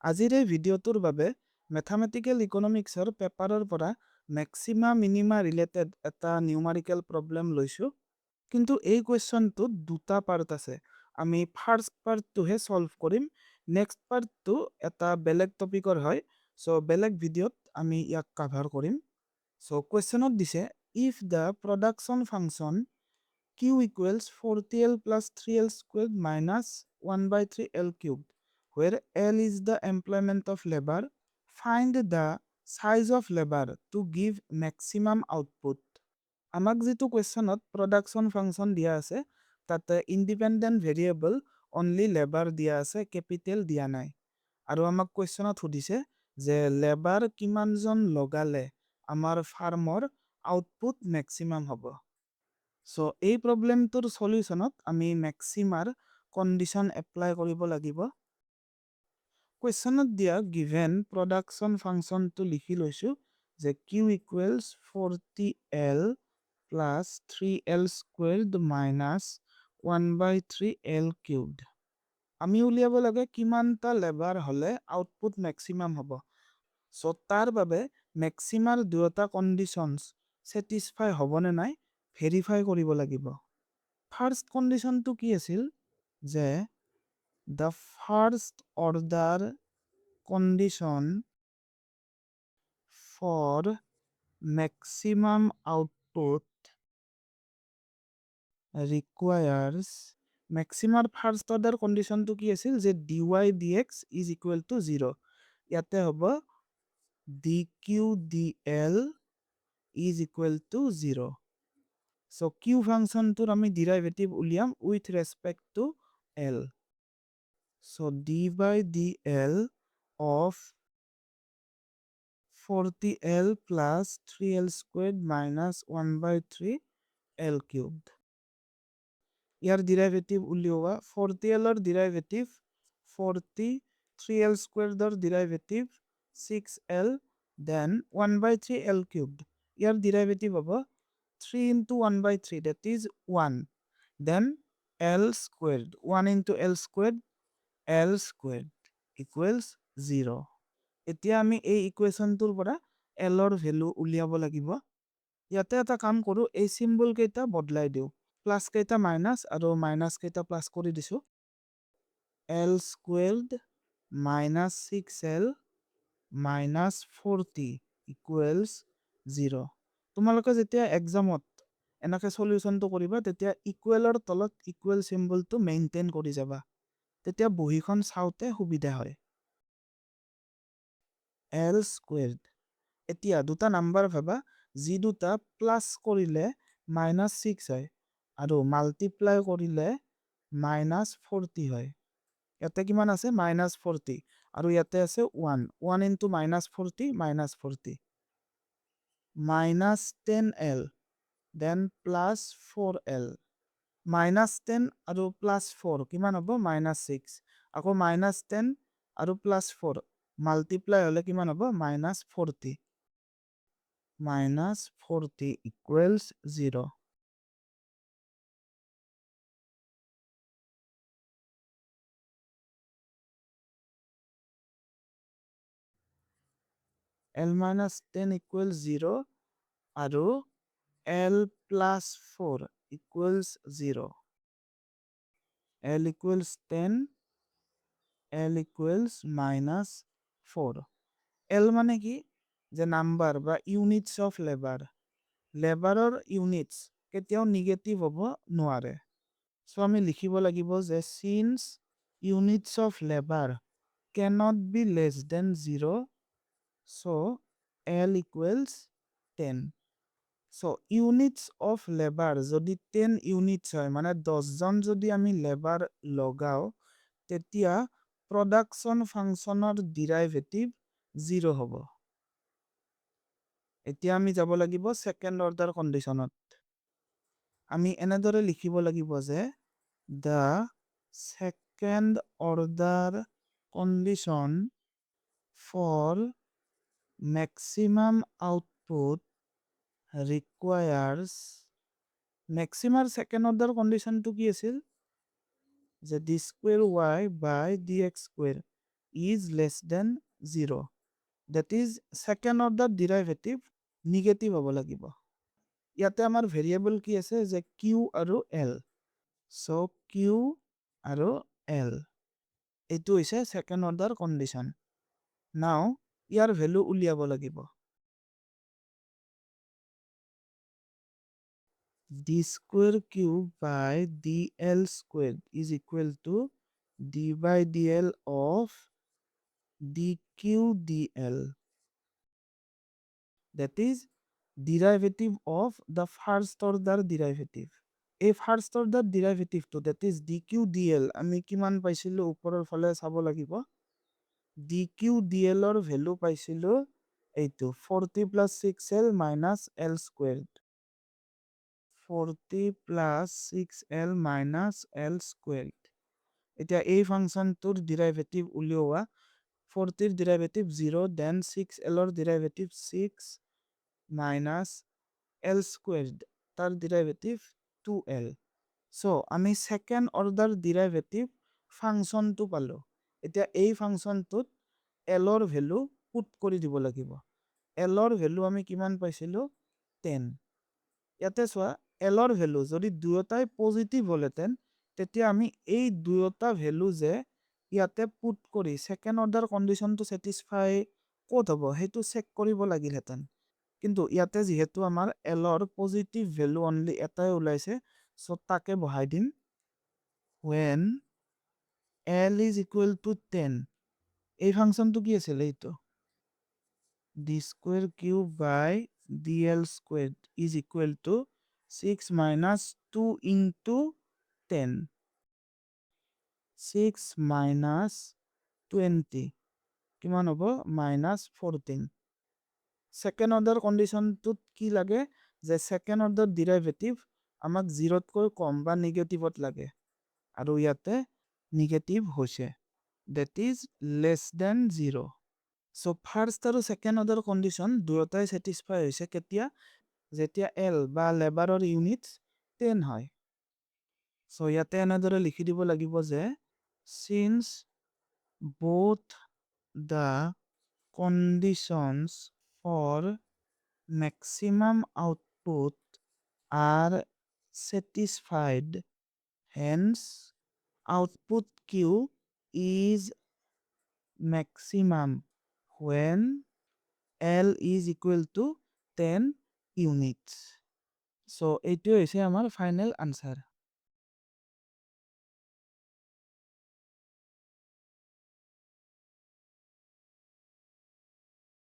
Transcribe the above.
আজিৰ এই ভিডিঅ'টোৰ বাবে মেথামেটিকেল ইকনমিক্সৰ পেপাৰৰ পৰা মেক্সিমা মিনিমা ৰিলেটেড এটা নিউমাৰিকেল প্ৰব্লেম লৈছোঁ। কিন্তু এই কুৱেশ্যনটোত দুটা পাৰ্ট আছে। আমি ফাৰ্ষ্ট পাৰ্টটোহে সলভ কৰিম। নেক্সট পাৰ্টটো এটা বেলেগ টপিকৰ হয়। চ' বেলেগ ভিডিঅ'ত আমি ইয়াক কাভাৰ কৰিম। চ' কুৱেশ্যনত দিছে if the production function q equals 40l plus 3l squared minus 1/3l cubed, where L is the employment of labor, find the size of labor to give maximum output. আমাক যেটো কুৱেশ্যনত প্ৰডাকশ্যন ফাংচন দিয়া আছে তাতে independent variable only labour দিয়া আছে, capital দিয়া নাই। আৰু আমাক কুৱেশ্যনত সুধিছে যে লেবাৰ কিমানজন লগালে আমাৰ ফাৰ্মৰ আউটপুট মেক্সিমাম হ'ব। সো এই প্ৰব্লেমটোৰ সলিউশনত আমি মেক্সিমাৰ কন্ডিশন এপ্লাই কৰিব লাগিব। কুৱেশ্যনত দিয়া গিভেন প্ৰডাকশ্যন ফাংচনটো লিখি লৈছো যে q equals 40l plus 3l squared minus 1/3l cubed. আমি উলিয়াব লাগে কিমানটা লেবাৰ হলে আউটপুট মেক্সিমাম হ'ব। সো তাৰ বাবে মেক্সিমাৰ দুটা কন্ডিশনস স্যাটিসফাই হ'বনে নাই ভেৰিফাই কৰিব লাগিব। ফাৰ্ষ্ট কন্ডিশনটো কি আছিল যে the first order condition for maximum output requires maximum first order condition to কি আছিল যে dy dx is equal to 0 ইয়াতে হ'ব dq dl is equal to 0. So q function to আমি derivative উলিয়াম with respect to l. So d by dl of 40l plus 3l squared minus 1/3l cubed. Year derivative উলিওৱা 40l ৰ derivative 40, 3l squared ৰ derivative 6l, then 1/3l cubed. ইয়াৰ derivative হ'ব 3 into 1/3, that is 1. Then l squared, 1 into l squared equals 0. এতিয়া আমি এই ইকুৱেশ্যনটোৰ পৰা l ৰ value উলিয়াব লাগিব। ইয়াতে এটা কাম কৰো, এই সিম্বল কেইটা বদলাই দিও। প্লাস কেইটা মাইনাস আৰু মাইনাস কেইটা প্লাস কৰি দিছো। l squared minus 6l minus 40 equals 0. তোমালোকে যেতিয়া এক্সামত এনেকে সলিউশনটো কৰিবা তেতিয়া ইকুৱেলৰ তলত ইকুৱেল সিম্বলটো মেইনটেইন কৰি যাবা, তেতিয়া বহিখন চাওতে সুবিধা হয়। l squared এতিয়া দুটা নাম্বাৰ ভাবা যি দুটা প্লাস কৰিলে -6 হয় আৰু মাল্টিপ্লাই কৰিলে -40 হয়। ইয়াতে কিমান আছে -40 আৰু ইয়াতে আছে 1 into -40 -40 -10l then plus 4l -10 আৰু +4 কিমান হ'ব -6 আকৌ -10 আৰু +4 মাল্টিপ্লাই হলে কিমান হ'ব -40 equals 0. l minus 10 equals 0 আৰু l plus 4 equals 0. l equals 10, l equals -4. l মানে কি যে নাম্বাৰ বা ইউনিটস অফ লেবাৰ। লেবাৰৰ ইউনিটস কেতিয়াও নিগেটিভ হ'ব নোৱাৰে। সো আমি লিখিব লাগিব যে since units of labor cannot be less than 0, so l equals 10. So units of labor যদি 10 units হয় মানে 10 জন যদি আমি লেবাৰ লগাও তেতিয়া production functionৰ derivative 0 হ'ব। এতিয়া আমি যাব লাগিব সেকেন্ড অৰ্ডাৰ কন্ডিশনত। আমি এনেদৰে লিখিব লাগিব যে the second order condition for maximum output requires maximum second order condition to কি আছিল যে d square y by dx square is less than 0. That is second order derivative negative হ'ব লাগিব। ইয়াতে আমাৰ ভেৰিয়েবল কি আছে যে q আৰু l। So q আৰু l এইটো হৈছে second order condition। Now ইয়াৰ ভ্যালু উলিয়াব লাগিব। d square cube by dl squared is equal to d by dl of dq dl. That is derivative of the first order derivative. A first order derivative to that is dq dl আমি কিমান পাইছিলো ওপৰৰ ফালে চাব লাগিব। dq dl or value পাইছিলো এইটো 40 plus 6l minus l squared। 40 plus 6l minus l squared। এতিয়া এই ফাংশনটোৰ ডেৰিভেটিভ উলিওৱা 40 ৰ ডেৰিভেটিভ 0 then 6l ৰ ডেৰিভেটিভ 6 minus l squared তাৰ ডেৰিভেটিভ 2l। So আমি second order derivative ফাংশনটো পালো। এতিয়া এই ফাংশনটোত l ৰ ভ্যালু পুট কৰি দিব লাগিব। l ৰ ভ্যালু আমি কিমান পাইছিলো 10। ইয়াতে চোৱা l ৰ ভ্যালু যদি দুয়োটাই পজিটিভ হলেতেন তেতিয়া আমি এই দুয়োটা ভ্যালু যে ইয়াতে পুট কৰি সেকেন্ড অৰ্ডাৰ কন্ডিশনটো স্যাটিসফাই ক'ত হ'ব হেতু চেক কৰিব লাগিলহেতেন। কিন্তু ইয়াতে যেহেতু আমাৰ l ৰ পজিটিভ ভ্যালু অনলি এটাই ওলাইছে সো তাকে বহাই দিম when l is equal to 10। এই ফাংশনটো কি আছিল এইটো d square cube by dl squared is equal to 6 minus 2 into 10। 6 minus 20 কিমান হ'ব minus 14। সেকেন্ড অর্ডার কন্ডিশনটোত কি লাগে যে সেকেন্ড অর্ডার ডেরিভেটিভ আমাক 0 তকৈ কম বা নেগেটিভত লাগে আৰু ইয়াতে নেগেটিভ হৈছে that is less than 0। So first আৰু second order condition দুয়োটাই satisfy হৈছে কেতিয়া যেতিয়া l বা লেবাৰৰ ইউনিটস 10 হয়। So ইয়াতে এনেদৰে লিখি দিব লাগিব যে since both the conditions for maximum output are satisfied, hence output q is maximum when l is equal to 10 units। So এইটো হৈছে আমাৰ ফাইনেল আনসাৰ।